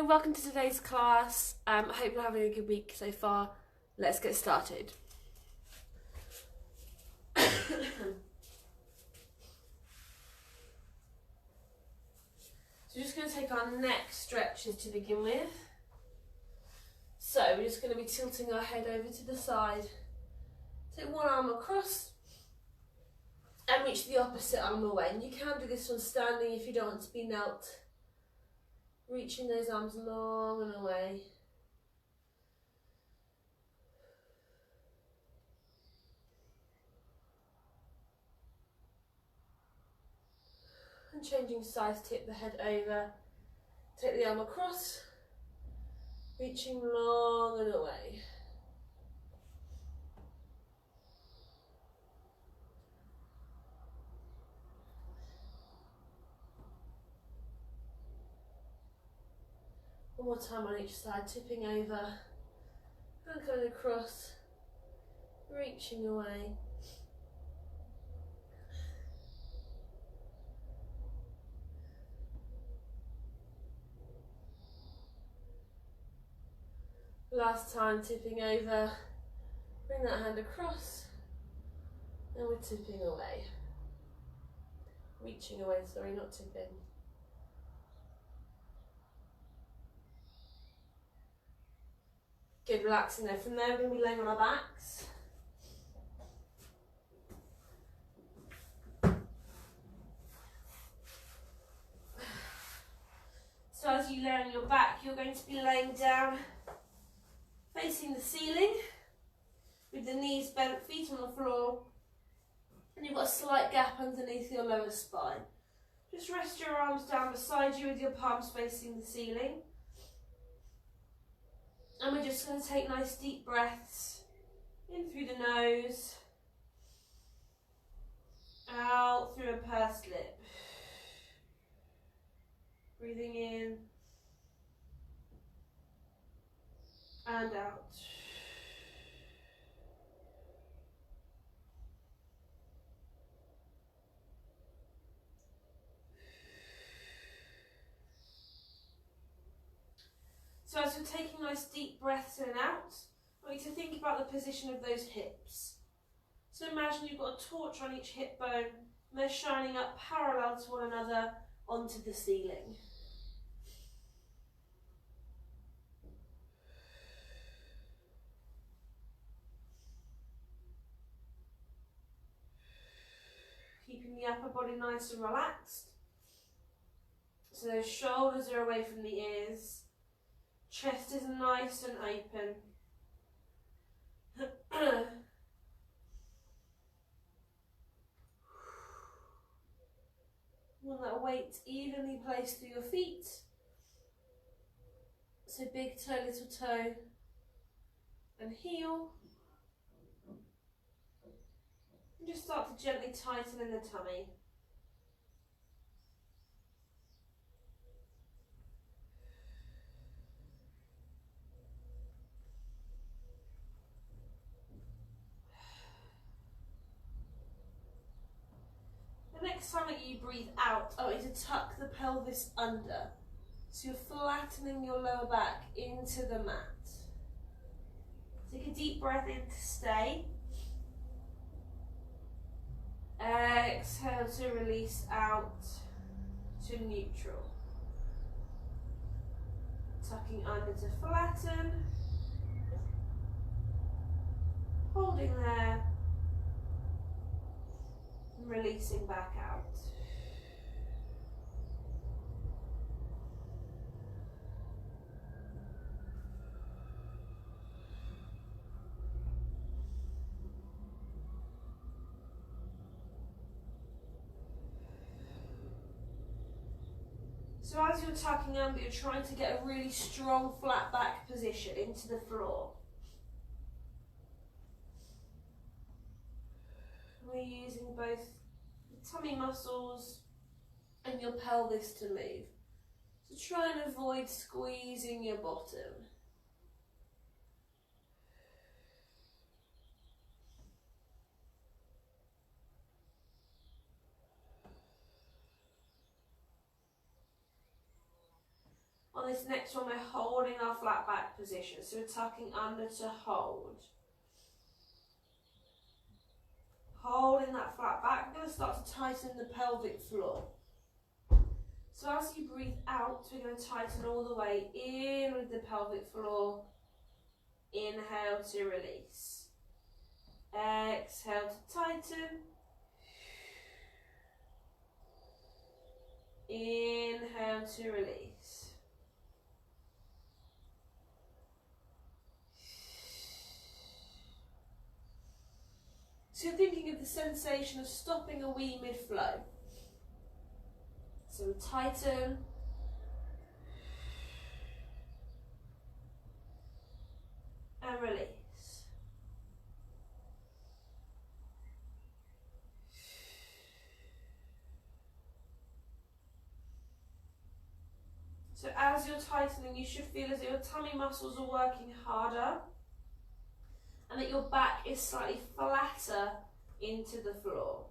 welcome to today's class. I hope you're having a good week so far. Let's get started. So we're just going to take our neck stretches to begin with. So we're just going to be tilting our head over to the side. Take one arm across and reach the opposite arm away. And you can do this one standing if you don't want to be knelt. Reaching those arms long and away. And changing sides, tip the head over. Take the arm across. Reaching long and away. One more time on each side, tipping over and going across, reaching away. Last time, tipping over, bring that hand across, and we're tipping away. Reaching away, sorry, not tipping. Good, relaxing there. From there, we're going to be laying on our backs. So as you lay on your back, you're going to be laying down, facing the ceiling, with the knees bent, feet on the floor, and you've got a slight gap underneath your lower spine. Just rest your arms down beside you with your palms facing the ceiling. And we're just going to take nice deep breaths in through the nose, out through a pursed lip. Breathing in and out. So as you're taking nice deep breaths in and out, I want you to think about the position of those hips. So imagine you've got a torch on each hip bone and they're shining up parallel to one another onto the ceiling. Keeping the upper body nice and relaxed. So those shoulders are away from the ears. Chest is nice and open. Want that weight evenly placed through your feet. So big toe, little toe, and heel. And just start to gently tighten in the tummy. The next time that you breathe out, I want you to tuck the pelvis under. So you're flattening your lower back into the mat. Take a deep breath in to stay. Exhale to release out to neutral. Tucking under to flatten. Holding there. And releasing back out. So as you're tucking under, you're trying to get a really strong flat back position into the floor. We're using both the tummy muscles and your pelvis to move. So try and avoid squeezing your bottom. On On this next one, we're holding our flat back position. So we're tucking under to hold. Holding that flat back, we're going to start to tighten the pelvic floor. So as you breathe out, we're going to tighten all the way in with the pelvic floor. Inhale to release. Exhale to tighten. Inhale to release. So you're thinking of the sensation of stopping a wee mid-flow. So we tighten. And release. So as you're tightening, you should feel as if your tummy muscles are working harder and that your back is slightly flatter into the floor.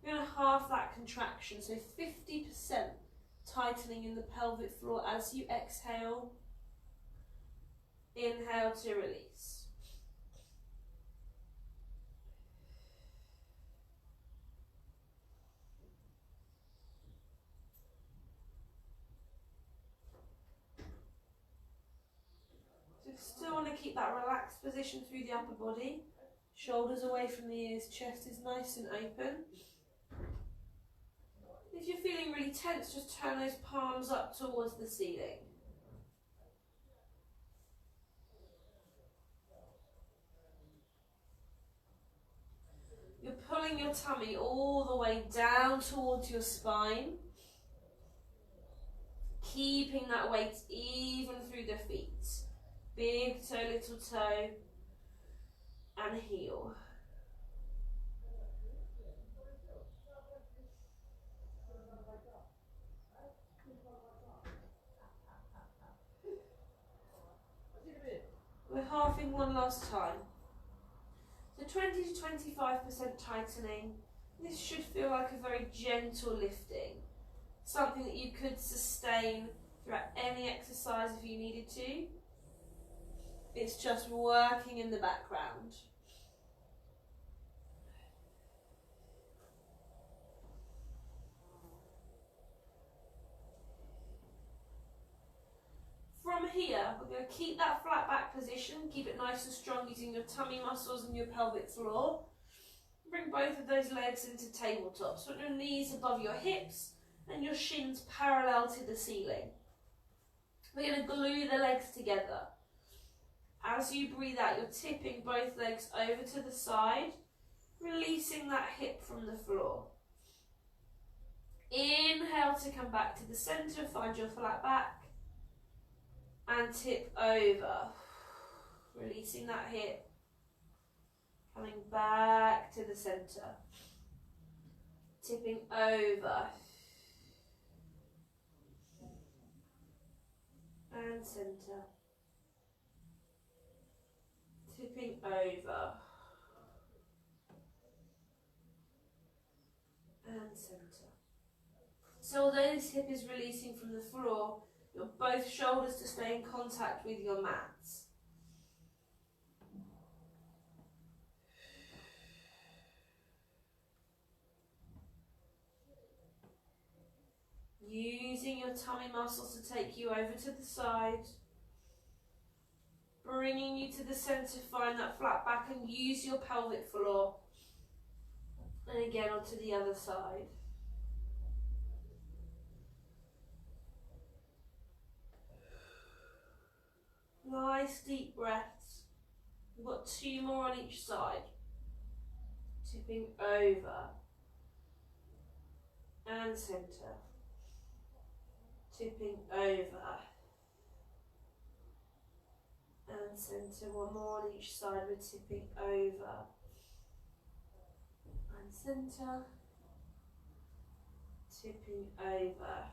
You're going to halve that contraction, so 50% tightening in the pelvic floor as you exhale. Inhale to release. So still want to keep that relaxed position through the upper body. Shoulders away from the ears, chest is nice and open. If you're feeling really tense, just turn those palms up towards the ceiling. You're pulling your tummy all the way down towards your spine, keeping that weight even through the feet. Big toe, little toe, and heel. We're halving one last time. So 20 to 25% tightening. This should feel like a very gentle lifting. Something that you could sustain throughout any exercise if you needed to. It's just working in the background. From here, we're going to keep that flat back position, keep it nice and strong using your tummy muscles and your pelvic floor. Bring both of those legs into tabletop. So put your knees above your hips and your shins parallel to the ceiling. We're going to glue the legs together. As you breathe out, you're tipping both legs over to the side, releasing that hip from the floor. Inhale to come back to the centre, find your flat back. And tip over, releasing that hip, coming back to the centre, tipping over, and centre, tipping over, and centre. So although this hip is releasing from the floor, you want both shoulders to stay in contact with your mats. Using your tummy muscles to take you over to the side. Bringing you to the centre, find that flat back and use your pelvic floor. And again onto the other side. Nice deep breaths. We've got 2 more on each side. Tipping over and centre. Tipping over and centre. 1 more on each side. We're tipping over and centre. Tipping over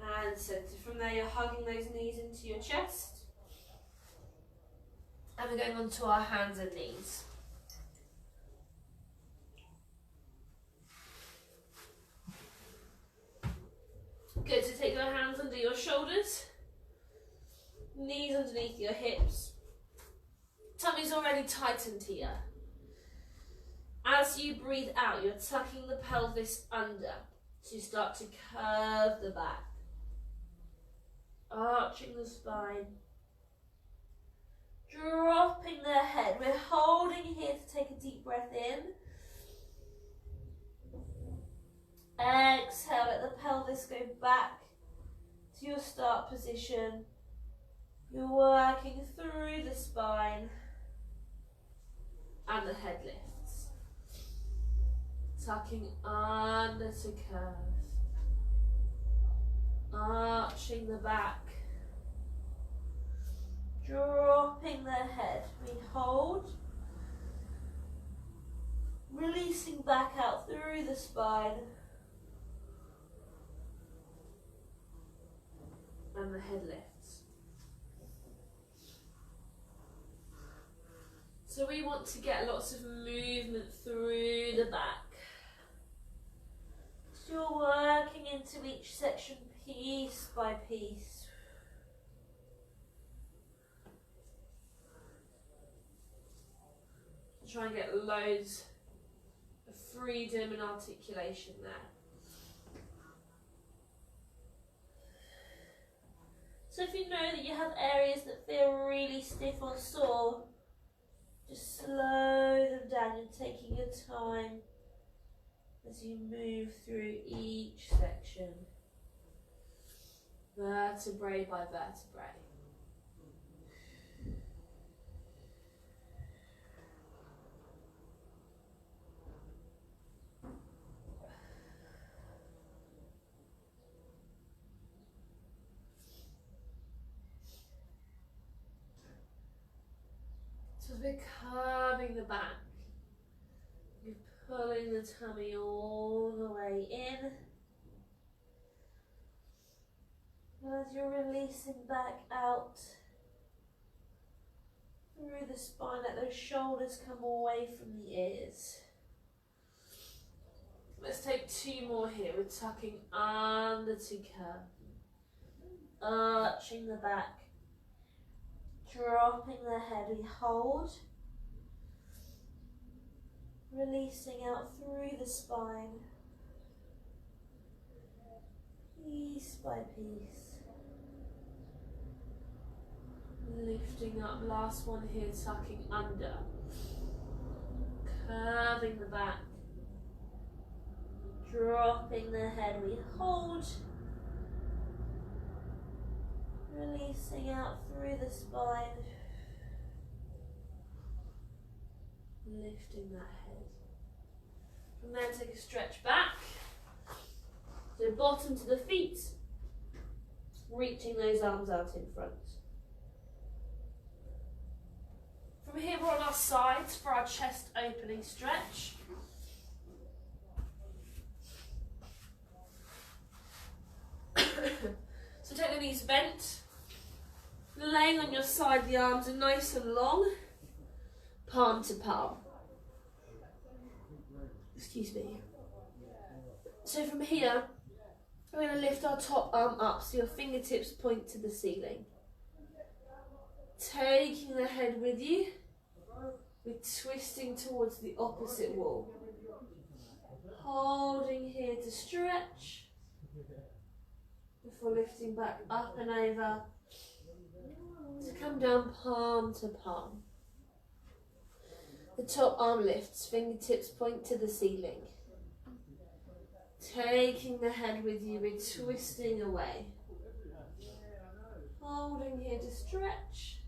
and centre. From there, you're hugging those knees into your chest. And we're going on to our hands and knees. Good, so take your hands under your shoulders, knees underneath your hips. Tummy's already tightened here. As you breathe out, you're tucking the pelvis under. So you start to curve the back, arching the spine, dropping the head. We're holding here to take a deep breath in. Exhale, let the pelvis go back to your start position. You're working through the spine and the head lifts. Tucking under to curve. Arching the back. Dropping the head. We hold. Releasing back out through the spine. And the head lifts. So we want to get lots of movement through the back. So you're working into each section piece by piece. Try and get loads of freedom and articulation there. So if you know that you have areas that feel really stiff or sore, just slow them down. You're taking your time as you move through each section, vertebrae by vertebrae. So as we're curving the back, you're pulling the tummy all the way in. And as you're releasing back out through the spine, let those shoulders come away from the ears. Let's take two more here. We're tucking under to curve, arching the back. Dropping the head, we hold, releasing out through the spine, piece by piece, lifting up, last one here, tucking under, curving the back, dropping the head, we hold, releasing out through the spine, lifting that head. From there, take a stretch back. So bottom to the feet, reaching those arms out in front. From here, we're on our sides for our chest opening stretch. So take the knees bent. Laying on your side, the arms are nice and long, palm to palm. Excuse me. So from here, we're going to lift our top arm up so your fingertips point to the ceiling. Taking the head with you, we're twisting towards the opposite wall. Holding here to stretch, before lifting back up and over. To come down palm to palm. The top arm lifts, fingertips point to the ceiling. Taking the head with you, we're twisting away. Holding here to stretch.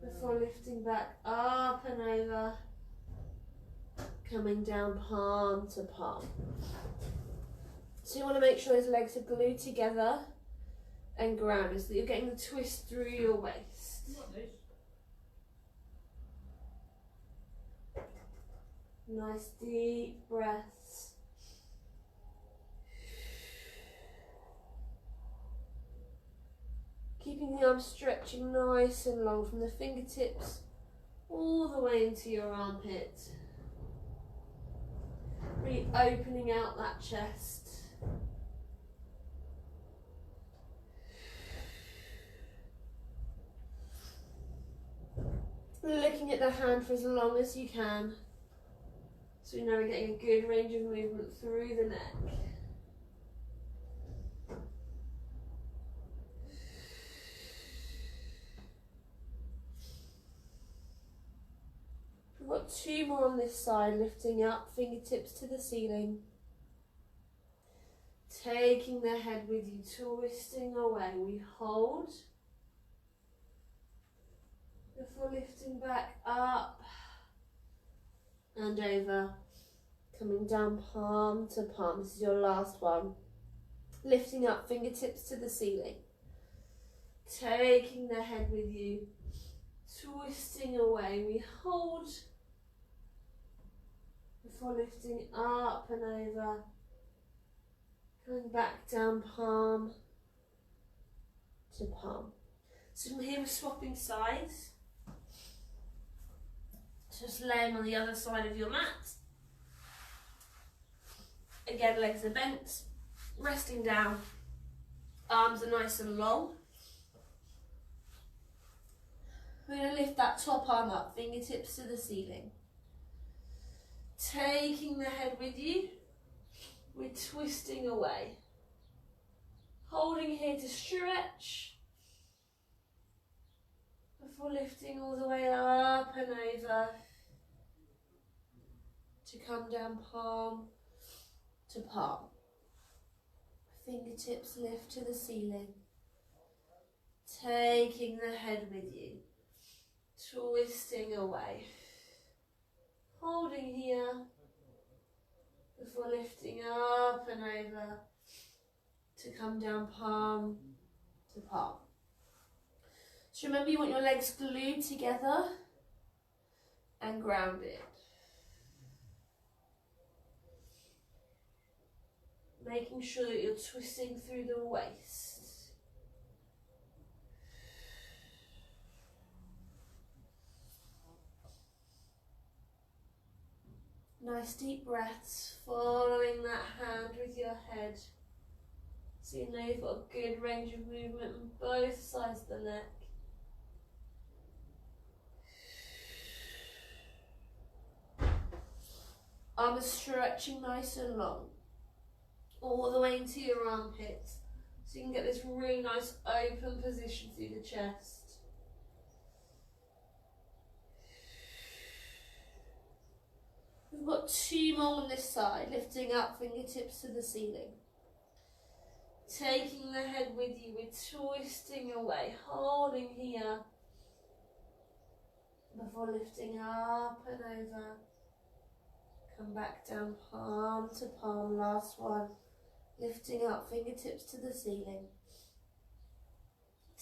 Before lifting back up and over. Coming down palm to palm. So you want to make sure those legs are glued together and grounded so that you're getting the twist through your waist. Nice deep breaths. Keeping the arms stretching nice and long from the fingertips all the way into your armpit. Really opening out that chest. Looking at the hand for as long as you can. So we know we're getting a good range of movement through the neck. We've got 2 more on this side, lifting up, fingertips to the ceiling. Taking the head with you, twisting away. We hold. Before lifting back up and over. Coming down palm to palm. This is your last one. Lifting up, fingertips to the ceiling. Taking the head with you. Twisting away. We hold. Before lifting up and over. Coming back down palm to palm. So from here we're swapping sides. Just laying on the other side of your mat. Again, legs are bent, resting down. Arms are nice and long. We're going to lift that top arm up, fingertips to the ceiling. Taking the head with you. We're twisting away. Holding here to stretch. Before lifting all the way up and over. To come down palm to palm. Fingertips lift to the ceiling. Taking the head with you. Twisting away. Holding here. Before lifting up and over to come down palm to palm. So remember, you want your legs glued together and grounded. Making sure that you're twisting through the waist. Nice deep breaths, following that hand with your head. So you know you've got a good range of movement on both sides of the neck. Arms stretching nice and long, all the way into your armpits. So you can get this really nice open position through the chest. We've got 2 more on this side, lifting up, fingertips to the ceiling. Taking the head with you, we're twisting away, holding here. Before lifting up and over. Come back down, palm to palm, last one. Lifting up, fingertips to the ceiling.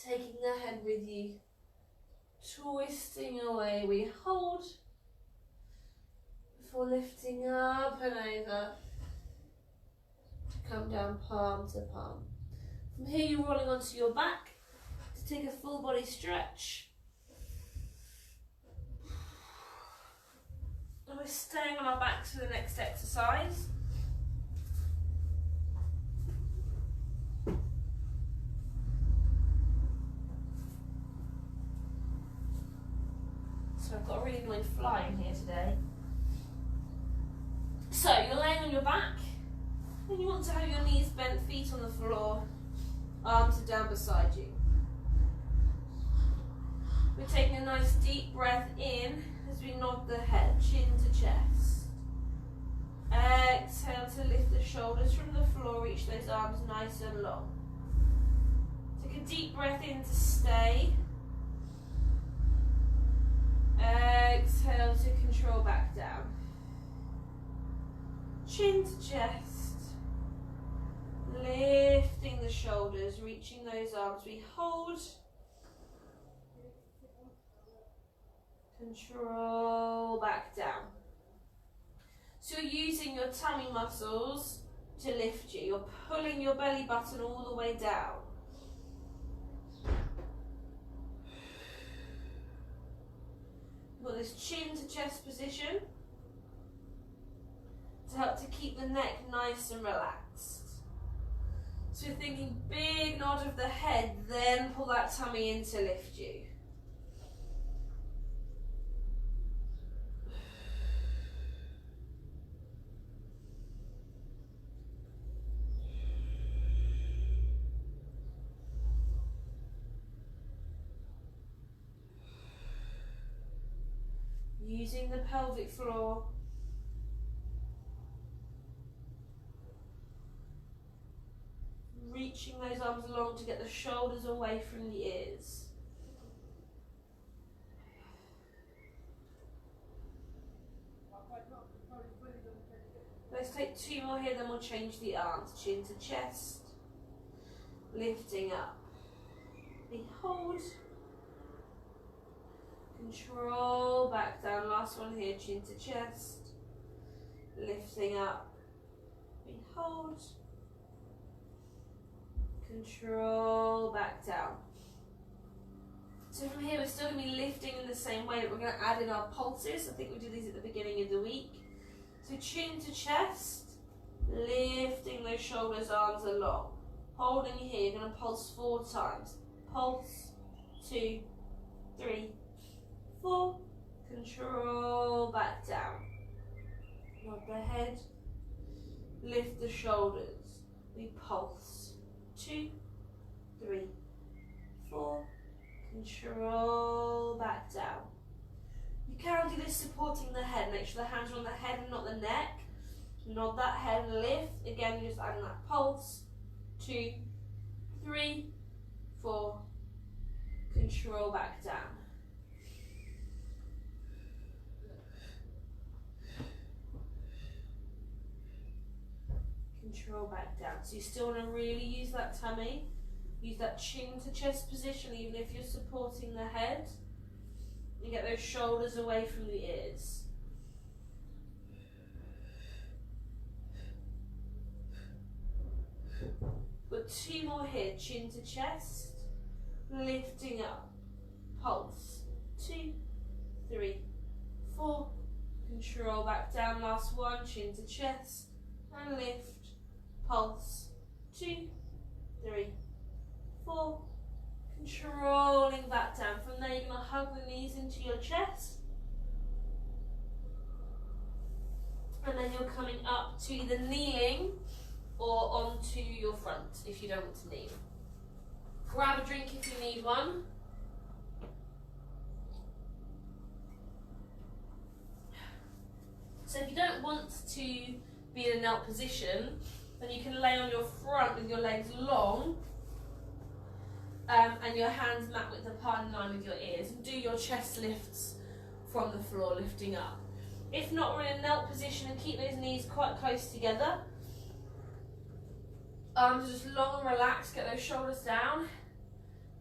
Taking the head with you. Twisting away, we hold. Before lifting up and over. To come down, palm to palm. From here you're rolling onto your back to take a full body stretch. And we're staying on our backs for the next exercise. So I've got a really annoying fly in here today. So you're laying on your back and you want to have your knees bent, feet on the floor, arms are down beside you. We're taking a nice deep breath in as we nod the head, chin to chest. Exhale to lift the shoulders from the floor, reach those arms nice and long. Take a deep breath in to stay. Exhale to control back down. Chin to chest. Lifting the shoulders, reaching those arms. We hold. Control back down. So you're using your tummy muscles to lift you. You're pulling your belly button all the way down. got this chin to chest position to help to keep the neck nice and relaxed. So you're thinking big nod of the head, then pull that tummy in to lift you. Using the pelvic floor. Reaching those arms along to get the shoulders away from the ears. Let's take 2 more here, then we'll change the arms. Chin to chest. Lifting up. We hold. Control, back down. Last one here, chin to chest. Lifting up. We hold. Control, back down. So from here we're still going to be lifting in the same way, but we're going to add in our pulses. I think we did these at the beginning of the week. So chin to chest, lifting those shoulders, arms along. Holding here, you're going to pulse 4 times. Pulse, 2, 3, 4. Control, back down. Nod the head, lift the shoulders. We pulse. 2, 3, 4. Control, back down. You can do this supporting the head. Make sure the hands are on the head and not the neck. Nod that head and lift. Again, you're just adding that pulse. 2, 3, 4. Control, back down. Control, back down. So you still want to really use that tummy. Use that chin to chest position even if you're supporting the head. And get those shoulders away from the ears. Got 2 more here. Chin to chest. Lifting up. Pulse. 2, 3, 4. Control, back down. Last one. Chin to chest. And lift. Pulse. 2, 3, 4. Controlling back down. From there, you're going to hug the knees into your chest. And then you're coming up to either kneeling or onto your front if you don't want to kneel. Grab a drink if you need one. So if you don't want to be in a knelt position, then you can lay on your front with your legs long and your hands mat width apart in line with your ears, and do your chest lifts from the floor, lifting up. If not, we're in a knelt position and keep those knees quite close together. Arms just long and relaxed, get those shoulders down.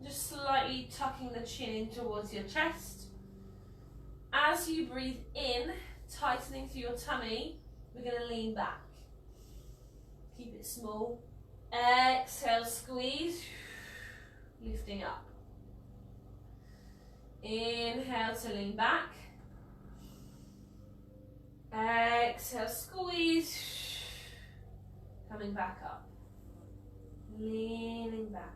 Just slightly tucking the chin in towards your chest. As you breathe in, tightening through your tummy, we're going to lean back. Keep it small. Exhale, squeeze. Lifting up. Inhale to lean back. Exhale, squeeze. Coming back up. Leaning back.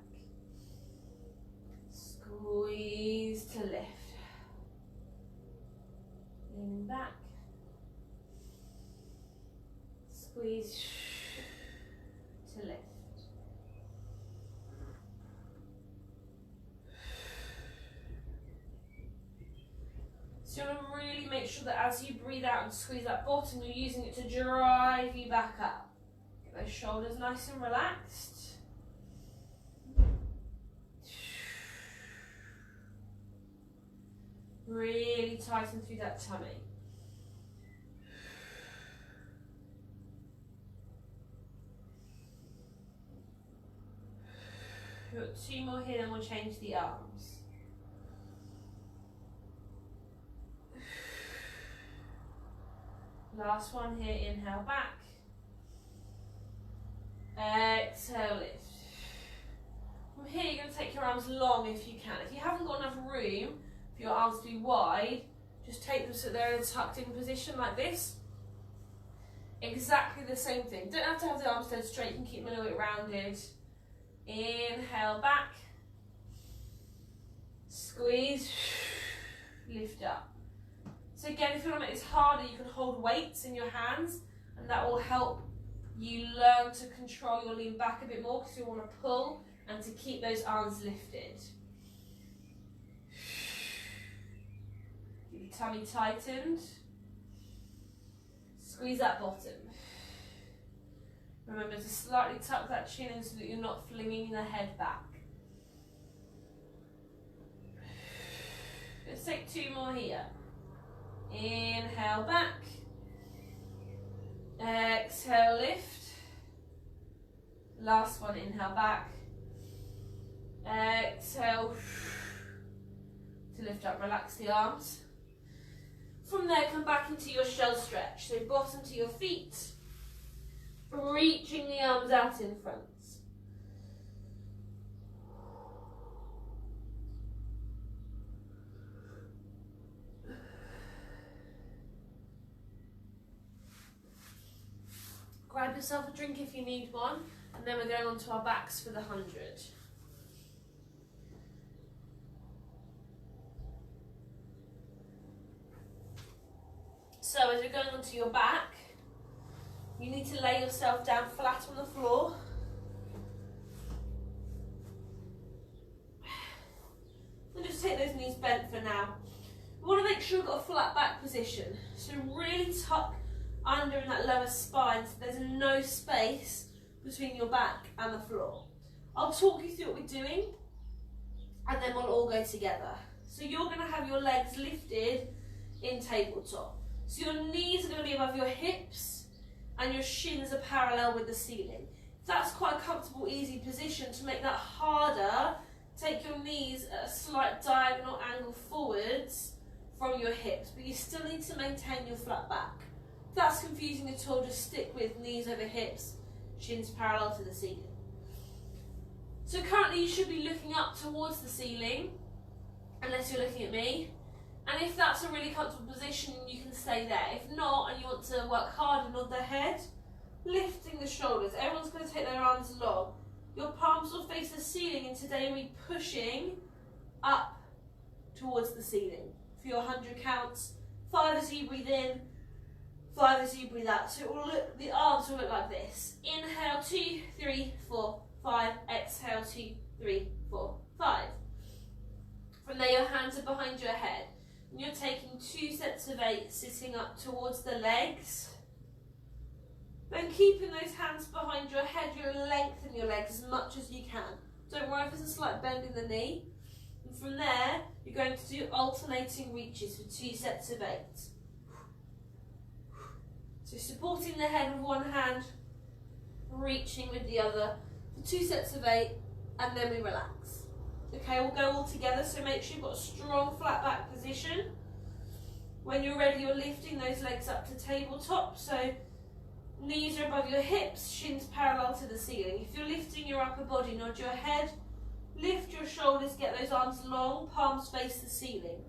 Squeeze to lift. Leaning back. Squeeze to lift. So you want to really make sure that as you breathe out and squeeze that bottom, you're using it to drive you back up. Get those shoulders nice and relaxed. Really tighten through that tummy. We've got 2 more here, then we'll change the arms. Last one here, inhale back. Exhale, lift. From here, you're going to take your arms long if you can. If you haven't got enough room for your arms to be wide, Just take them so they're in a tucked in position like this. Exactly the same thing. Don't have to have the arms dead straight, you can keep them a little bit rounded. Inhale back. Squeeze. Lift up. So again, if you want to make this harder, you can hold weights in your hands, and that will help you learn to control your lean back a bit more, because you want to pull and to keep those arms lifted. Keep your tummy tightened. Squeeze that bottom. Remember to slightly tuck that chin in so that you're not flinging the head back. Let's take 2 more here. Inhale back. Exhale, lift. Last one, inhale back. Exhale to lift up, relax the arms. From there, come back into your shell stretch. So bottom to your feet, reaching the arms out in front. Grab yourself a drink if you need one, and then we're going on to our backs for the 100. So as you're going onto your back, you need to lay yourself down flat on the floor. And just take those knees bent for now. We want to make sure you've got a flat back position. So really tuck under in that lower spine so there's no space between your back and the floor. I'll talk you through what we're doing, and then we'll all go together. So you're going to have your legs lifted in tabletop. So your knees are going to be above your hips and your shins are parallel with the ceiling. If that's quite a comfortable, easy position, to make that harder, take your knees at a slight diagonal angle forwards from your hips, but you still need to maintain your flat back. If that's confusing at all, just stick with knees over hips, shins parallel to the ceiling. So currently you should be looking up towards the ceiling, unless you're looking at me. And if that's a really comfortable position, you can stay there. If not, and you want to work harder, nod the head, lifting the shoulders. Everyone's going to take their arms long. Your palms will face the ceiling, and today we're pushing up towards the ceiling. For your 100 counts, 5 as you breathe in, 5 as you breathe out. So it will look, the arms will look like this. Inhale, 2, 3, 4, 5. Exhale, 2, 3, 4, 5. From there, your hands are behind your head. And you're taking 2 sets of 8, sitting up towards the legs. Then keeping those hands behind your head, you'll lengthen your legs as much as you can. Don't worry if there's a slight bend in the knee. And from there, you're going to do alternating reaches for 2 sets of 8. So supporting the head with one hand, reaching with the other for 2 sets of 8, and then we relax. Okay, we'll go all together, so make sure you've got a strong flat back position. When you're ready, you're lifting those legs up to tabletop, so knees are above your hips, shins parallel to the ceiling. If you're lifting your upper body, nod your head, lift your shoulders, get those arms long, palms face the ceiling.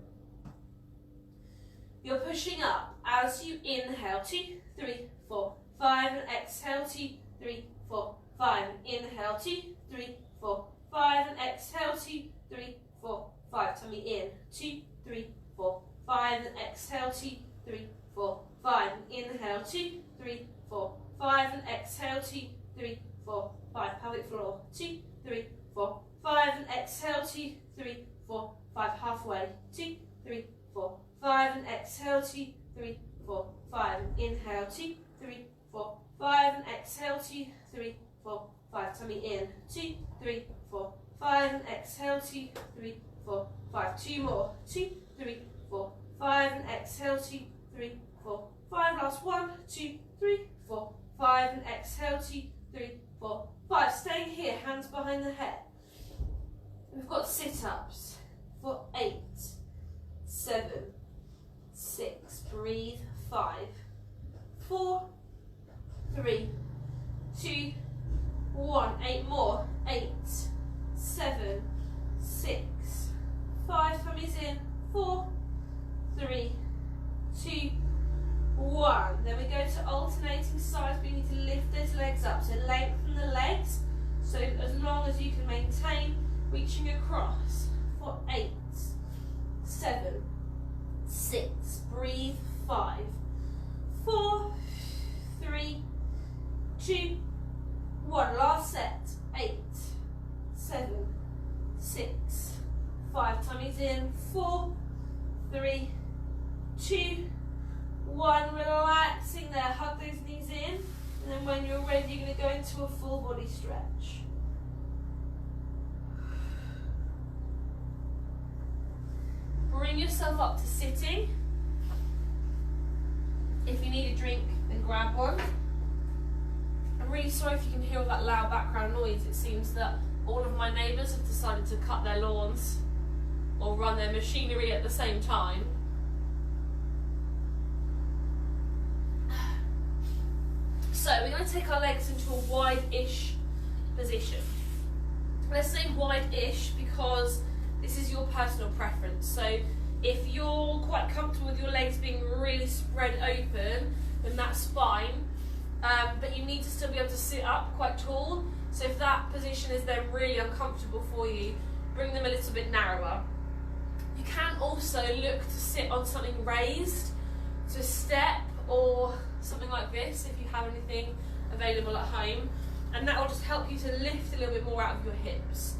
You're pushing up as you inhale, 2, 3, 4, 5, and exhale, 2, 3, 4, 5, and inhale, 2, 3, 4, 5, and exhale, 2, 3, 4, 5. Tummy in, 2, 3, 4, 5, and exhale, 2, 3, 4, 5, and inhale, 2, 3, 4, 5, and exhale, 2, 3, 4, 5. Pelvic floor, 2, 3, 4, 5, and exhale, 2, 3, 4, 5. Halfway, 2, 3, 4, 5, and exhale, 2, 3, 4, 5, and inhale, 2, 3, 4, 5, and exhale, 2, 3, 4, 5. Tummy in, 2, 3, 4, 5, and exhale, 2, 3, 4, 5. 2 more, 2, 3, 4, 5, and exhale, 2, 3, 4, 5. Last 1, 2, 3, 4, 5, and exhale, 2, 3, 4, 5. Staying here, hands behind the head. We've got sit-ups for 8, 7, 6, breathe, 5, 4, 3, 2, 1, 8 more, 8, 7, 6, 5, tummies in, 4, 3, 2, 1. Then we go to alternating sides, but you need to lift those legs up. So lengthen the legs, so as long as you can maintain, reaching across for 8, 7, 6, breathe, 5, 4, 3, 2, 1. Last set. 8, 7, 6, 5. Tummies in. 4, 3, 2, 1. Relaxing there. Hug those knees in. And then when you're ready, you're going to go into a full body stretch. Bring yourself up to sitting. If you need a drink, then grab one. I'm really sorry if you can hear all that loud background noise. It seems that all of my neighbours have decided to cut their lawns or run their machinery at the same time. So we're going to take our legs into a wide-ish position. Let's say wide-ish because this is your personal preference. So if you're quite comfortable with your legs being really spread open, then that's fine. But you need to still be able to sit up quite tall. So if that position is then really uncomfortable for you, bring them a little bit narrower. You can also look to sit on something raised, so step or something like this if you have anything available at home, and that will just help you to lift a little bit more out of your hips.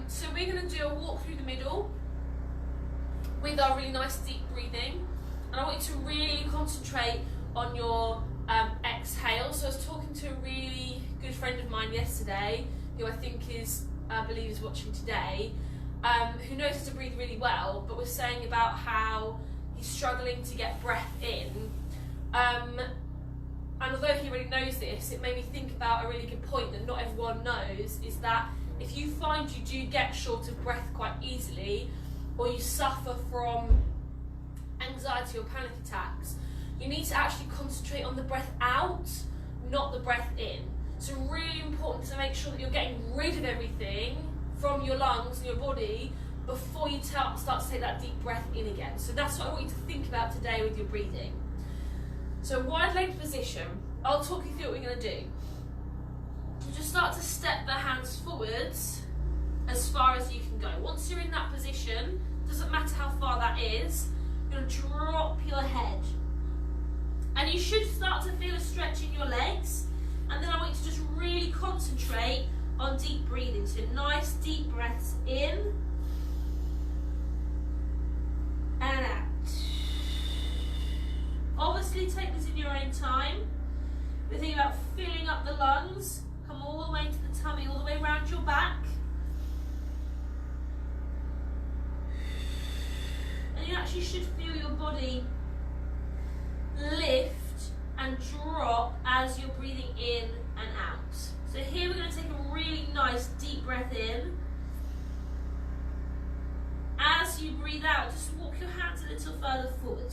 So we're going to do a walk through the middle with our really nice deep breathing, and I want you to really concentrate on your exhale. So I was talking to a really good friend of mine yesterday, who I think is, I believe is watching today, who knows how to breathe really well, but was saying about how he's struggling to get breath in. And although he already knows this, it made me think about a really good point that not everyone knows, is that if you find you do get short of breath quite easily, or you suffer from anxiety or panic attacks, you need to actually concentrate on the breath out, not the breath in. So really important to make sure that you're getting rid of everything from your lungs and your body before you start to take that deep breath in again. So that's what I want you to think about today with your breathing. So wide-legged position. I'll talk you through what we're going to do. So just start to step the hands forwards as far as you can go. Once you're in that position, doesn't matter how far that is, you're going to drop your head. And you should start to feel a stretch in your legs. And then I want you to just really concentrate on deep breathing. So nice deep breaths in and out. Obviously take this in your own time. We're thinking about filling up the lungs. Come all the way into the tummy, all the way around your back. And you actually should feel your body lift and drop as you're breathing in and out. So here we're going to take a really nice deep breath in. As you breathe out, just walk your hands a little further forward.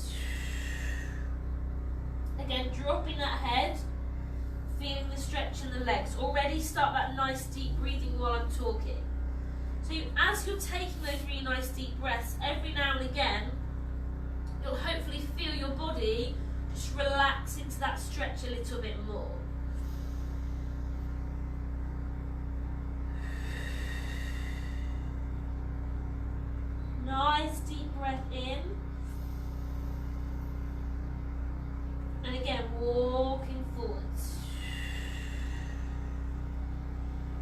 Again, dropping that head, feeling the stretch in the legs. Already start that nice deep breathing while I'm talking. So as you're taking those really nice deep breaths, every now and again, you'll hopefully feel your body just relax into that stretch a little bit more. Nice deep breath in. And again, walking forwards.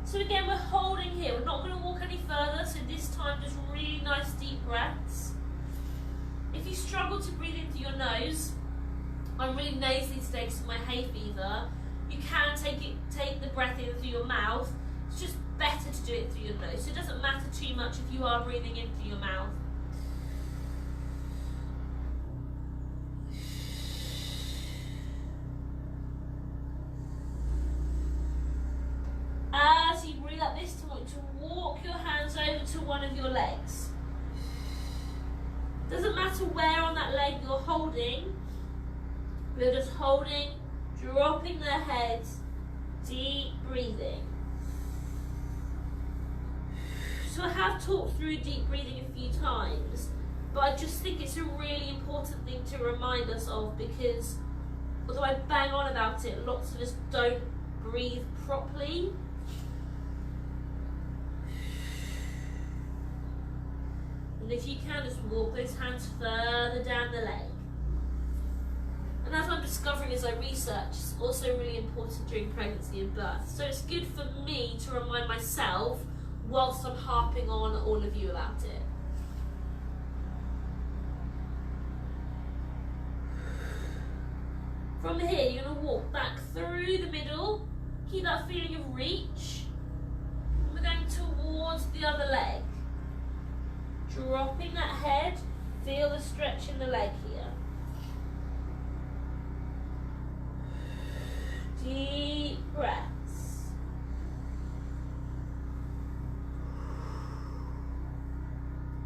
So again, we're holding here. We're not going to walk any further, so this time just really nice deep breaths. If you struggle to breathe into your nose, I'm really nasally today because of my hay fever, you can take the breath in through your mouth. It's just better to do it through your nose. So it doesn't matter too much if you are breathing in through your mouth. As you breathe out this time, I want you to walk your hands over to one of your legs. Doesn't matter where on that leg you're holding, we're just holding, dropping the head, deep breathing. So I have talked through deep breathing a few times, But I just think it's a really important thing to remind us of, because although I bang on about it, lots of us don't breathe properly. And if you can, just walk those hands further down the leg. And as I'm discovering as I research, it's also really important during pregnancy and birth. So it's good for me to remind myself whilst I'm harping on all of you about it. From here, you're going to walk back through the middle. Keep that feeling of reach. We're going towards the other leg. Dropping that head. Feel the stretch in the leg here. Deep breaths.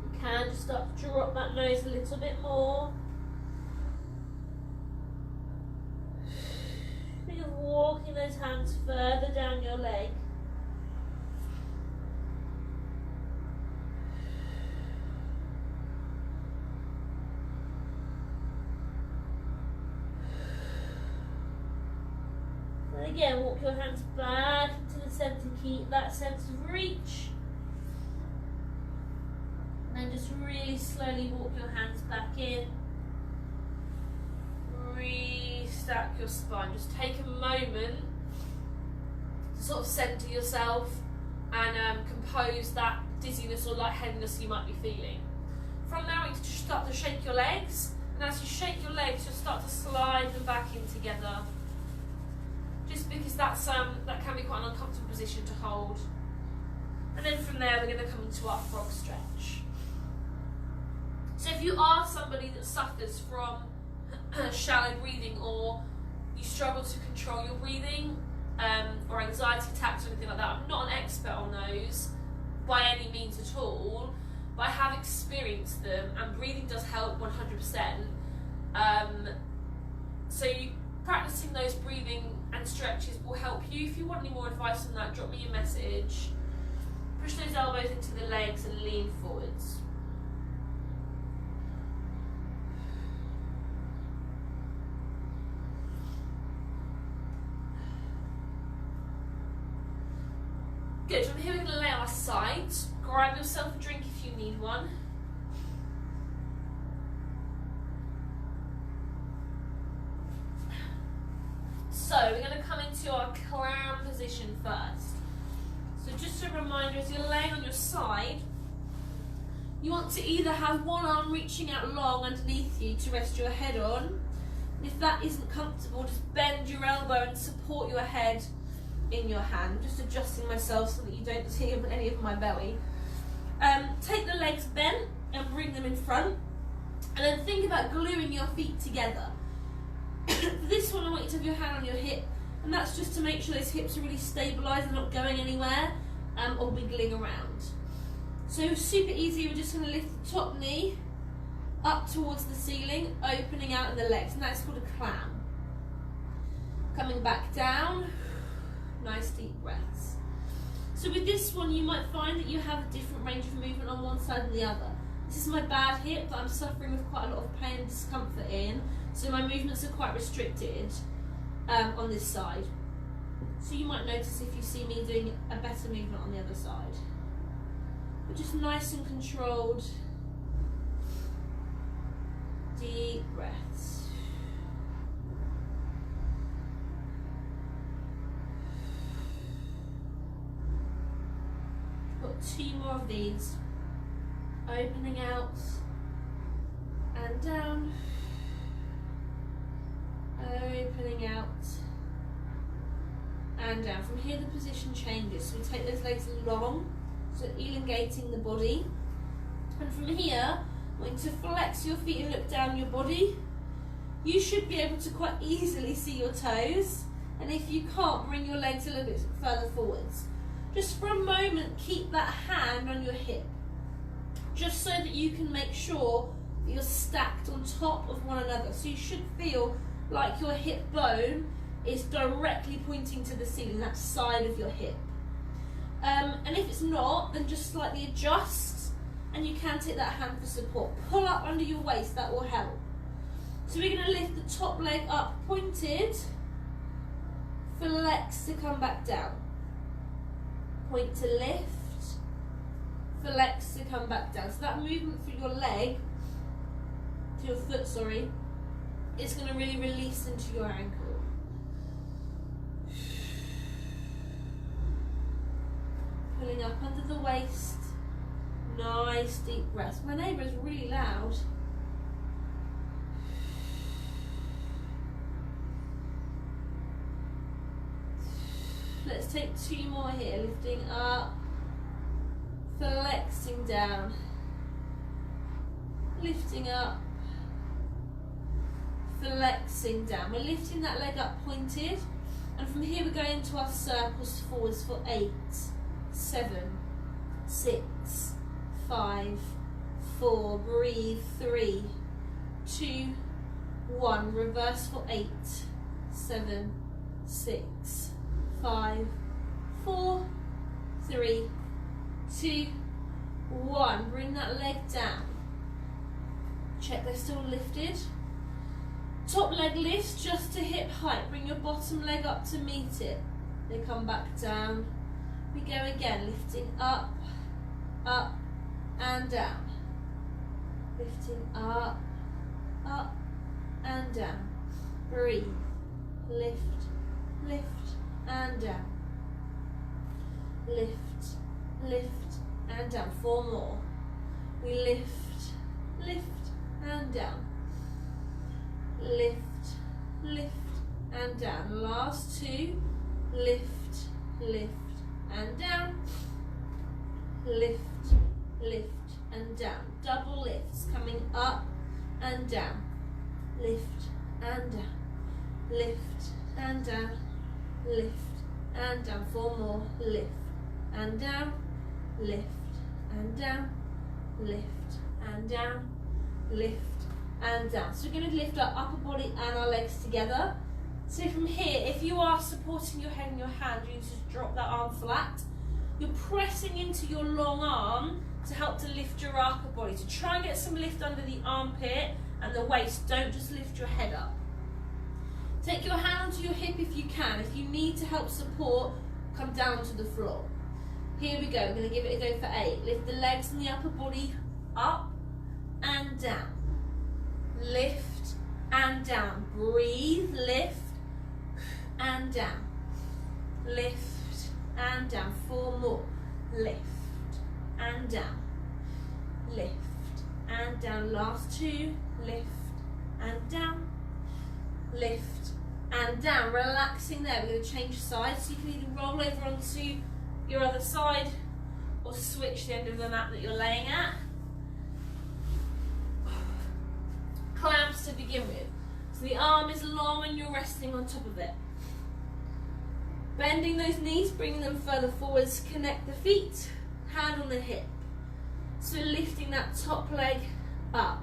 You can just start to drop that nose a little bit more. Think of walking those hands further down your leg. And again, walk your hands back into the centre, keep that sense of reach. And then just really slowly walk your hands back in. Restack your spine. Just take a moment to sort of centre yourself and compose that dizziness or lightheadedness you might be feeling. From there, you just start to shake your legs, and as you shake your legs, you'll start to slide them back in together. Just because that can be quite an uncomfortable position to hold. And then from there, we're going to come into our frog stretch. So if you are somebody that suffers from shallow breathing, or you struggle to control your breathing, or anxiety attacks or anything like that, I'm not an expert on those by any means at all, but I have experienced them, and breathing does help 100%. So practicing those breathing and stretches will help you. If you want any more advice on that, drop me a message. Push those elbows into the legs and lean forwards. Good, from here we're going to lay on our sides. Grab yourself a drink if you need one. So we're going to come into our clown position first. So just a reminder, as you're laying on your side, you want to either have one arm reaching out long underneath you to rest your head on. And if that isn't comfortable, just bend your elbow and support your head in your hand. Just adjusting myself so that you don't see any of my belly. Take the legs bent and bring them in front. And then think about gluing your feet together. For this one, I want you to have your hand on your hip, and that's just to make sure those hips are really stabilised and not going anywhere or wiggling around. So super easy, we're just going to lift the top knee up towards the ceiling, opening out in the legs, and that's called a clown. Coming back down, nice deep breaths. So with this one, you might find that you have a different range of movement on one side than the other. This is my bad hip that I'm suffering with quite a lot of pain and discomfort in, so my movements are quite restricted on this side. So you might notice if you see me doing a better movement on the other side. But just nice and controlled, deep breaths. Got 2 more of these. Opening out and down. Opening out and down. From here the position changes, so we take those legs long, so elongating the body, and from here I want you to flex your feet and look down your body. You should be able to quite easily see your toes, and if you can't, bring your legs a little bit further forwards. Just for a moment, keep that hand on your hip, just so that you can make sure that you're stacked on top of one another. So you should feel like your hip bone is directly pointing to the ceiling, that side of your hip. And if it's not, then just slightly adjust and you can take that hand for support. Pull up under your waist, that will help. So we're going to lift the top leg up, pointed, flex to come back down. Point to lift, flex to come back down. So that movement for your leg, to your foot, sorry, is going to really release into your ankle. Pulling up under the waist, nice deep breath. My neighbour is really loud. Let's take 2 more here, lifting up, flexing down, lifting up, flexing down. We're lifting that leg up pointed, and from here we're going into our circles forwards for 8, 7, 6, 5, 4, breathe, 3, 2, 1, reverse for 8, 7, 6, 5, 4, 3, 2, 1. Bring that leg down. Check they're still lifted. Top leg lifts just to hip height. Bring your bottom leg up to meet it. They come back down. We go again, lifting up, up and down. Lifting up, up and down. Breathe. Lift, lift and down. Lift, lift and down. 4 more. We lift, lift and down. Lift, lift and down. Last 2. Lift, lift and down. Lift, lift and down. Double lifts coming up and down. Lift and down. Lift and down. Lift and down. 4 more. Lift and down. Lift and down. Lift and down. Lift and down. So we're going to lift our upper body and our legs together. So from here, if you are supporting your head in your hand, you need to drop that arm flat. You're pressing into your long arm to help to lift your upper body. So try and get some lift under the armpit and the waist. Don't just lift your head up. Take your hand onto your hip if you can. If you need to help support, come down to the floor. Here we go. We're going to give it a go for 8. Lift the legs and the upper body up and down. Lift and down. Breathe. Lift and down. Lift and down. 4 more. Lift and down. Lift and down. Last 2. Lift and down. Lift and down. Relaxing there. We're going to change sides, so you can either roll over onto your other side or switch the end of the mat that you're laying at. Clamps to begin with. So the arm is long and you're resting on top of it. Bending those knees, bringing them further forwards, connect the feet, hand on the hip. So lifting that top leg up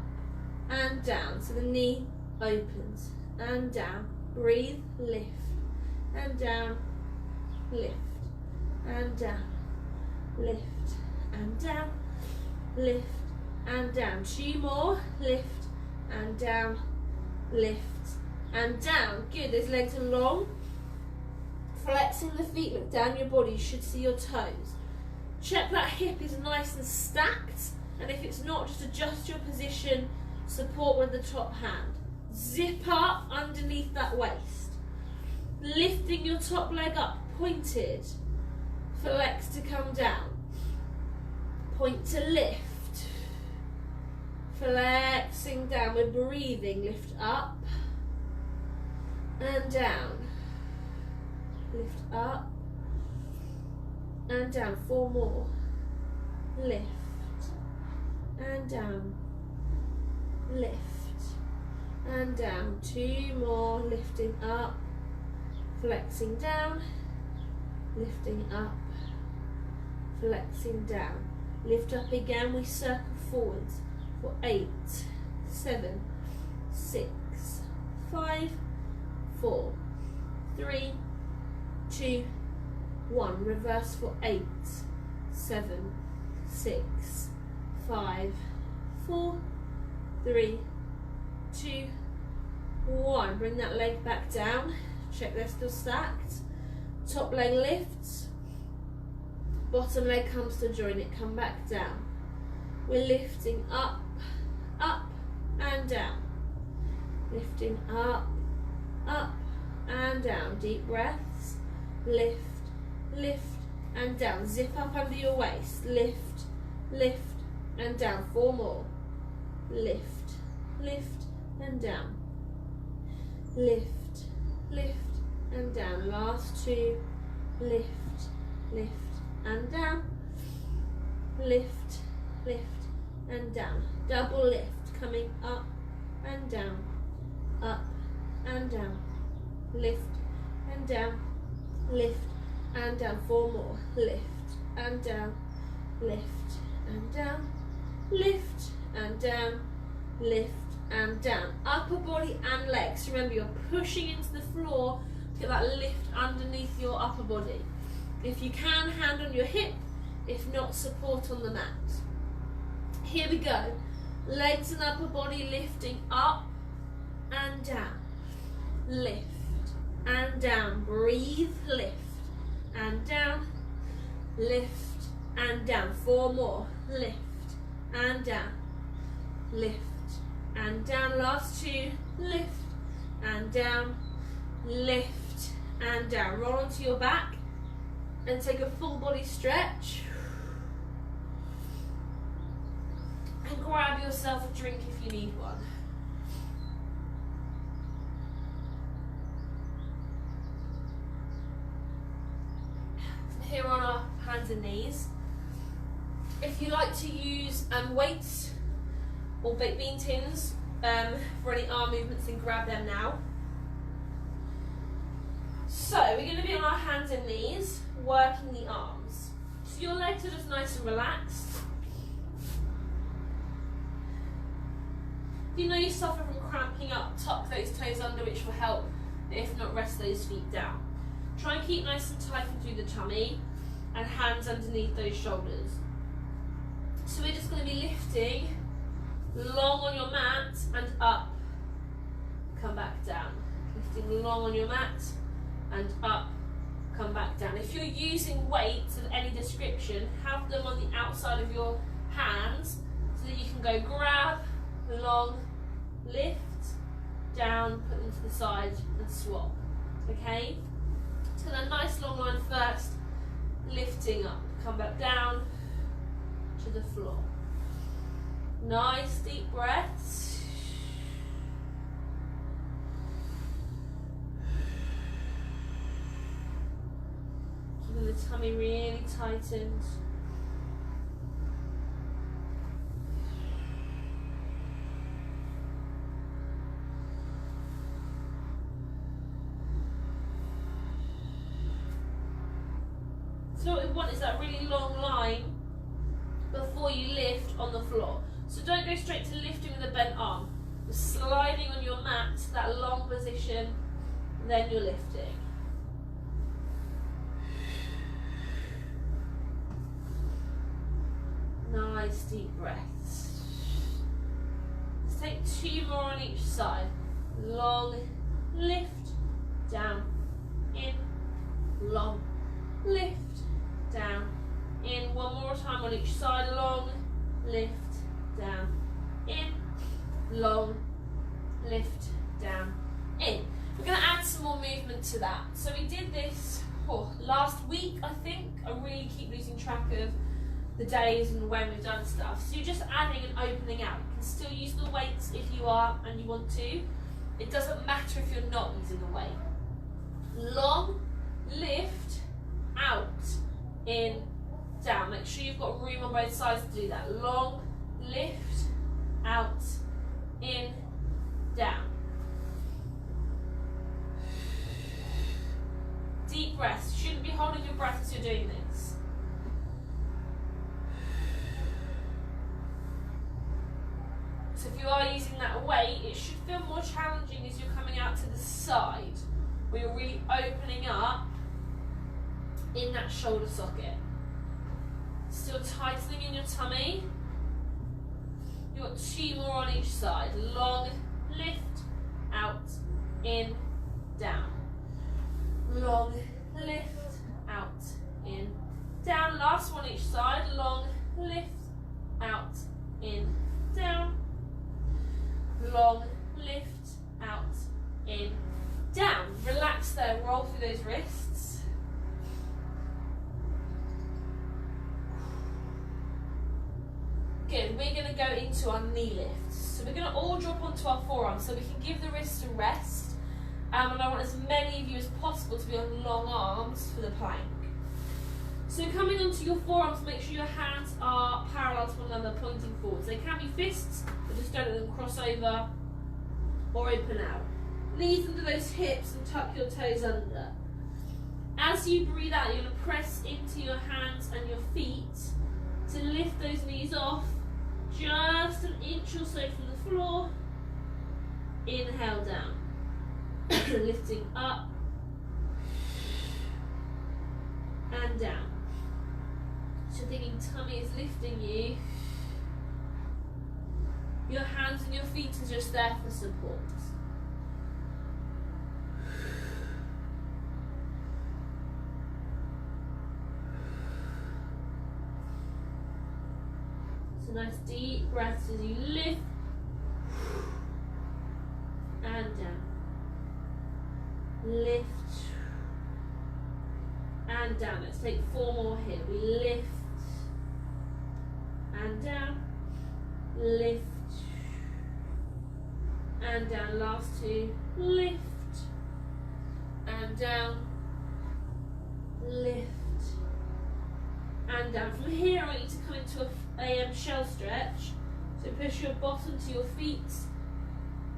and down, so the knee opens and down. Breathe, lift and down, lift and down, lift and down, lift and down. 2 more, lift and down, lift and down. Good, those legs are long. Flexing the feet, look down your body, you should see your toes. Check that hip is nice and stacked, and if it's not, just adjust your position, support with the top hand. Zip up underneath that waist. Lifting your top leg up, pointed. Flex to come down. Point to lift. Flexing down, we're breathing, lift up and down. Lift up and down. 4 more. Lift and down. Lift and down. 2 more. Lifting up. Flexing down. Lifting up. Flexing down. Lift up again. We circle forwards for 8, 7, 6, 5, 4, 3, 2, 1. Reverse for 8, 7, 6, 5, 4, 3, 2, 1. Bring that leg back down. Check they're still stacked. Top leg lifts. Bottom leg comes to join it. Come back down. We're lifting up, up and down. Lifting up, up and down. Deep breaths. Lift, lift and down. Zip up under your waist. Lift, lift and down. 4 more. Lift, lift and down. Lift, lift and down. Last 2. Lift, lift and down. Lift, lift and down. Double lift, coming up and down, up and down. Lift and down, lift and down. 4 more. Lift and down, lift and down, lift and down, lift and down. Upper body and legs. Remember, you're pushing into the floor to get that lift underneath your upper body. If you can, hand on your hip. If not, support on the mat. Here we go. Legs and upper body lifting up and down. Lift and down. Breathe. Lift and down. Lift and down. 4 more. Lift and down. Lift and down. Last 2. Lift and down. Lift and down. Roll onto your back and take a full body stretch. And grab yourself a drink if you need one. Here on our hands and knees. If you like to use weights or baked bean tins for any arm movements, then grab them now. So we're going to be on our hands and knees, working the arms. So your legs are just nice and relaxed. If you know you suffer from cramping up, tuck those toes under, which will help. If not, rest those feet down. Try and keep nice and tight through the tummy and hands underneath those shoulders. So we're just going to be lifting long on your mat and up. Come back down. Lifting long on your mat and up. Come back down. If you're using weights of any description, have them on the outside of your hands so that you can go grab, long, lift, down, put them to the side and swap. Okay? So that nice long line first, lifting up, come back down to the floor. Nice deep breaths. Keeping the tummy really tightened. So what we want is that really long line before you lift on the floor. So don't go straight to lifting with a bent arm. You're sliding on your mat to that long position, and then you're lifting. Nice deep breaths. Let's take 2 more on each side. Long lift, down, in, long lift, down, in. 1 more time on each side. Long lift, down, in, long lift, down, in. We're going to add some more movement to that. So we did this last week, I think. I really keep losing track of the days and when we've done stuff. So you're just adding and opening out. You can still use the weights if you are and you want to. It doesn't matter if you're not using a weight. Long lift, out, in, down. Make sure you've got room on both sides to do that. Long lift, out, in, down. Deep breaths. You shouldn't be holding your breath as you're doing this. So if you are using that weight, it should feel more challenging as you're coming out to the side, where you're really opening up in that shoulder socket. Still tightening in your tummy. You've got 2 more on each side. Long, lift, out, in, down. Long, lift, out, in, down. Last one each side. Long, lift, out, in, down. Long, lift, out, in, down. Relax there, roll through those wrists. Good, we're going to go into our knee lifts. So we're going to all drop onto our forearms so we can give the wrists a rest. And I want as many of you as possible to be on long arms for the plank. So coming onto your forearms, make sure your hands are parallel to one another, pointing forwards. They can be fists, but just don't let them cross over or open out. Knees under those hips and tuck your toes under. As you breathe out, you're going to press into your hands and your feet to lift those knees off just an inch or so from the floor. Inhale down. Lifting up and down. So thinking tummy is lifting you. Your hands and your feet are just there for support. So nice deep breaths as you lift and down. Lift and down. Let's take 4 more here. We lift and down, lift and down. Last 2, lift and down, lift and down. From here I want you to come into a shell stretch. So push your bottom to your feet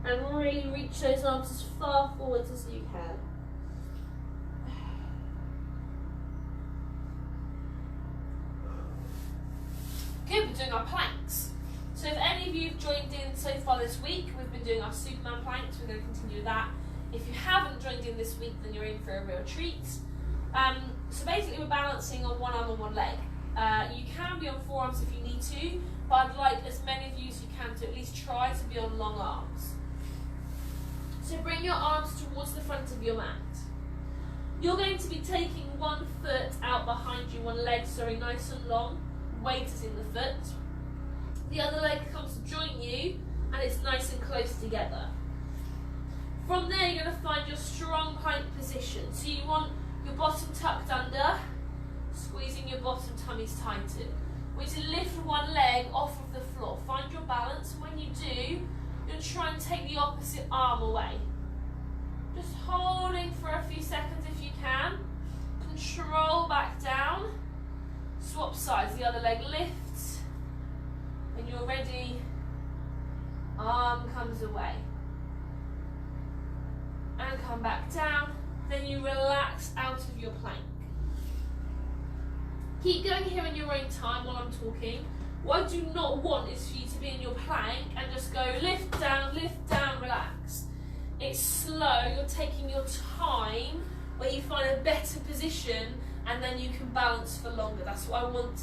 and really reach those arms as far forwards as you can. Good, we're doing our planks. So if any of you have joined in so far this week, we've been doing our Superman planks. We're going to continue that. If you haven't joined in this week, then you're in for a real treat. So basically we're balancing on one arm and one leg. You can be on forearms if you need to, but I'd like as many of you as you can to at least try to be on long arms. So bring your arms towards the front of your mat. You're going to be taking one foot out behind you, one leg, sorry, nice and long. Weight is in the foot. The other leg comes to join you and it's nice and close together. From there you're going to find your strong plank position. So you want your bottom tucked under, squeezing your bottom tummies tightened. We're to lift one leg off of the floor. Find your balance. When you do, you'll try and take the opposite arm away. Just holding for a few seconds if you can. Control back down. Swap sides. The other leg lifts. When you're ready, arm comes away. And come back down. Then you relax out of your plank. Keep going here in your own time while I'm talking. What I do not want is for you to be in your plank and just go lift, down, relax. It's slow, you're taking your time where you find a better position and then you can balance for longer. That's what I want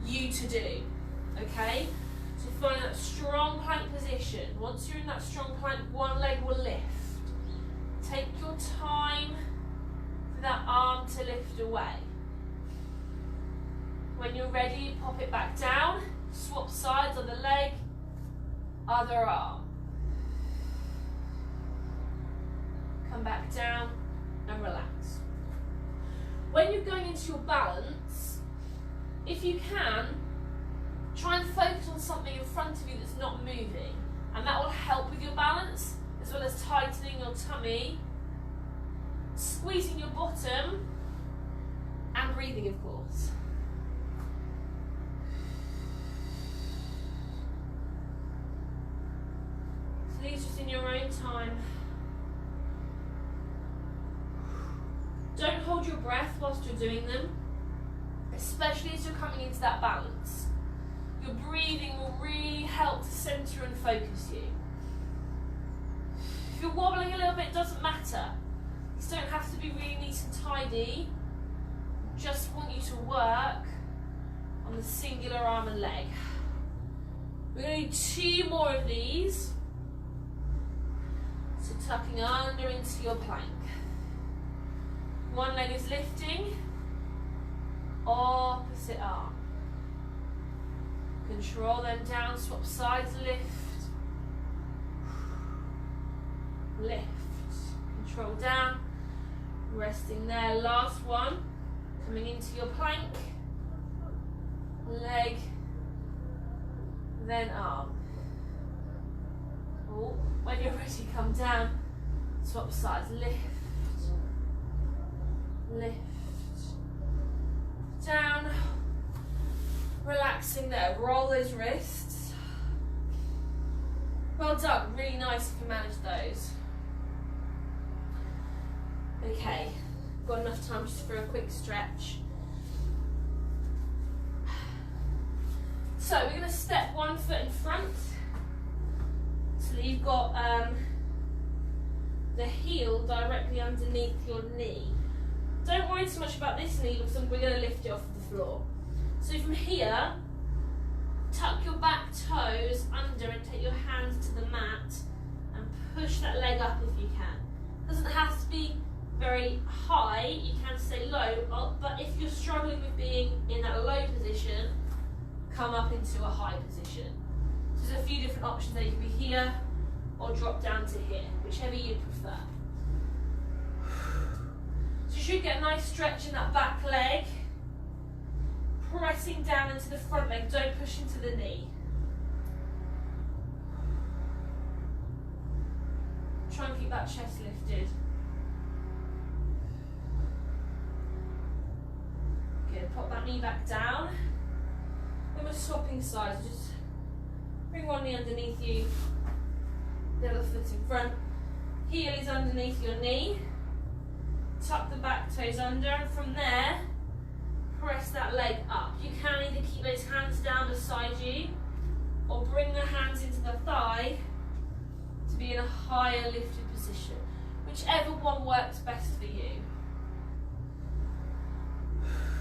you to do, okay? So find that strong plank position. Once you're in that strong plank, one leg will lift. Take your time for that arm to lift away. When you're ready, pop it back down, swap sides, other leg, other arm. Come back down and relax. When you're going into your balance, if you can, try and focus on something in front of you that's not moving, and that will help with your balance, as well as tightening your tummy, squeezing your bottom, and breathing, of course. So these just in your own time. Don't hold your breath whilst you're doing them, especially as you're coming into that balance. Your breathing will really help to centre and focus you. If you're wobbling a little bit, it doesn't matter. These don't have to be really neat and tidy. Just want you to work on the singular arm and leg. We're going to do 2 more of these. So tucking under into your plank. One leg is lifting, opposite arm. Control them down, swap sides, lift. Lift. Control down, resting there. Last one, coming into your plank. Leg, then arm. Oh, when you're ready, come down, swap sides, lift, lift, down, relaxing there, roll those wrists. Well done, really nice if you manage those. Okay, got enough time just for a quick stretch. So we're going to step 1 foot in front. So that you've got the heel directly underneath your knee. Don't worry too much about this knee because we're going to lift it off of the floor. So from here, tuck your back toes under and take your hands to the mat and push that leg up if you can. Doesn't have to be very high, you can stay low, but if you're struggling with being in that low position, come up into a high position. So there's a few different options there. You could be here or drop down to here, whichever you prefer. So you should get a nice stretch in that back leg, pressing down into the front leg, don't push into the knee. Try and keep that chest lifted. Good, pop that knee back down. Then we're swapping sides, just bring one knee underneath you, the other foot in front. Heel is underneath your knee. Tuck the back toes under, and from there, press that leg up. You can either keep those hands down beside you, or bring the hands into the thigh to be in a higher lifted position. Whichever one works best for you.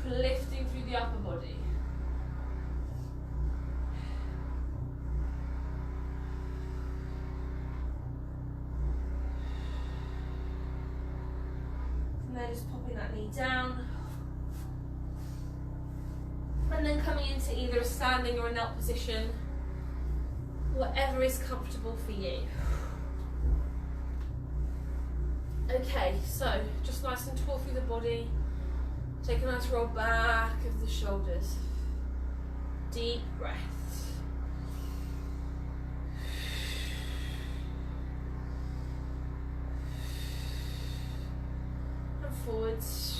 Lifting through the upper body. And then just popping that knee down. And then coming into either a standing or a knelt position, whatever is comfortable for you. Okay, so just nice and tall through the body. Take a nice roll back of the shoulders. Deep breaths. And forwards.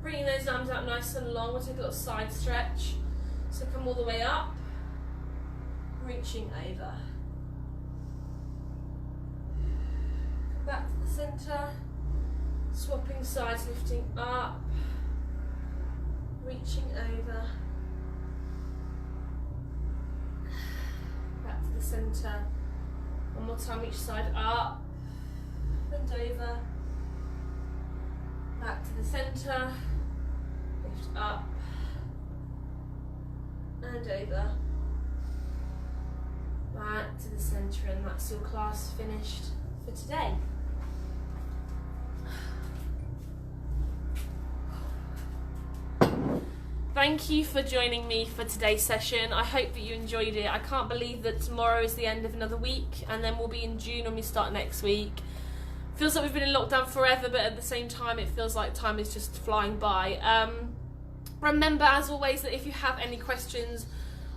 Bringing those arms out nice and long. We'll take a little side stretch. So come all the way up, reaching over. Come back to the centre, swapping sides, lifting up, reaching over. Back to the centre. One more time each side, up and over. Back to the centre, lift up and over. Back to the centre, and that's your class finished for today. Thank you for joining me for today's session. I hope that you enjoyed it. I can't believe that tomorrow is the end of another week, and then we'll be in June when we start next week. Feels like we've been in lockdown forever, but at the same time it feels like time is just flying by. Remember, as always, that if you have any questions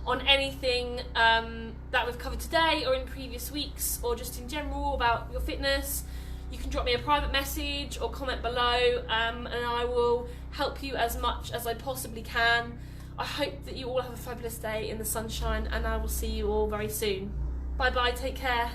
on anything that we've covered today or in previous weeks, or just in general about your fitness, you can drop me a private message or comment below, and I will help you as much as I possibly can. I hope that you all have a fabulous day in the sunshine, and I will see you all very soon. Bye bye, take care.